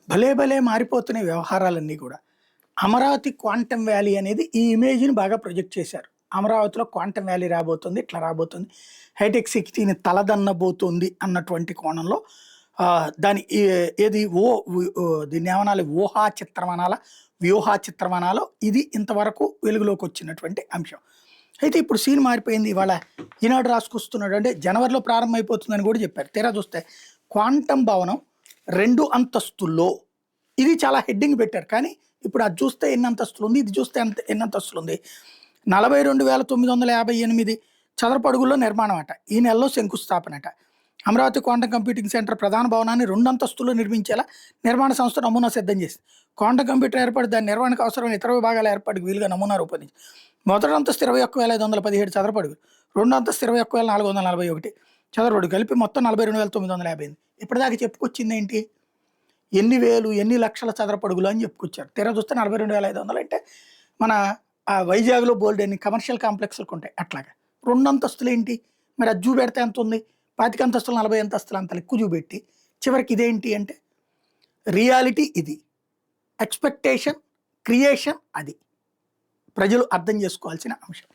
భలే భలే మారిపోతున్న వ్యవహారాలన్నీ కూడా. అమరావతి క్వాంటమ్ వ్యాలీ అనేది ఈ ఇమేజ్‌ని బాగా ప్రొజెక్ట్ చేశారు. అమరావతిలో క్వాంటమ్ వ్యాలీ రాబోతుంది, ఇట్లా రాబోతుంది. హైటెక్ సిటీని తలదన్నబోతుంది అన్నటువంటి కోణంలో దాని ఏది దీన్నేమనాలి, ఊహా చిత్రం అనాలా, వ్యూహా చిత్రం అనాలో ఇది ఇంతవరకు వెలుగులోకి వచ్చినటువంటి అంశం. అయితే ఇప్పుడు సీన్ మారిపోయింది. ఇవాళ ఈనాడు రాసుకొస్తున్నాడు అంటే జనవరిలో ప్రారంభమైపోతుందని కూడా చెప్పారు. తీరా చూస్తే క్వాంటమ్ భవనం 2 అంతస్తుల్లో ఇది చాలా హెడ్డింగ్ పెట్టారు. కానీ ఇప్పుడు అది చూస్తే ఎన్ని అంతస్తులు ఉంది, ఇది చూస్తే ఎన్ని అంతస్తులు ఉంది. 42,958 చదరపు అడుగుల్లో నిర్మాణం అట. ఈ నెలలో శంకుస్థాపన అట. అమరావతి క్వాంటమ్ కంప్యూటింగ్ సెంటర్ ప్రధాన భవనాన్ని 2 అంతస్తుల్లో నిర్మించేలా నిర్మాణ సంస్థ నమూనా సిద్ధం చేసింది. క్వాంటమ్ కంప్యూటర్ ఏర్పాటు దాని నిర్వహణకు అవసరమైన ఇతర విభాగాల ఏర్పాటుకు వీలుగా నమూనా రూపొందించి మొదటి అంతస్తు 21,517 చదరపు అడుగులు, రెండో అంతస్తు 21,441 చదరపు అడుగు కలిపి మొత్తం 42,958. ఇప్పటిదాకా చెప్పుకొచ్చింది ఏంటి, ఎన్ని వేలు ఎన్ని లక్షల చదరపు అడుగులు అని చెప్పుకొచ్చారు. తీరా చూస్తే 42,500 అంటే మన వైజాగ్లో బోల్డ్ ఎన్ని కమర్షియల్ కాంప్లెక్స్లకు ఉంటాయి అట్లాగా. 2 అంతస్తులు ఏంటి మరి, అది చూపెడితే ఎంత ఉంది, 25 అంతస్తులు 40 అంతస్తులు అంత ఎక్కువ చూపెట్టి చివరికి ఇదేంటి అంటే రియాలిటీ ఇది, ఎక్స్పెక్టేషన్ క్రియేషన్ అది ప్రజలు అర్థం చేసుకోవాల్సిన అంశం.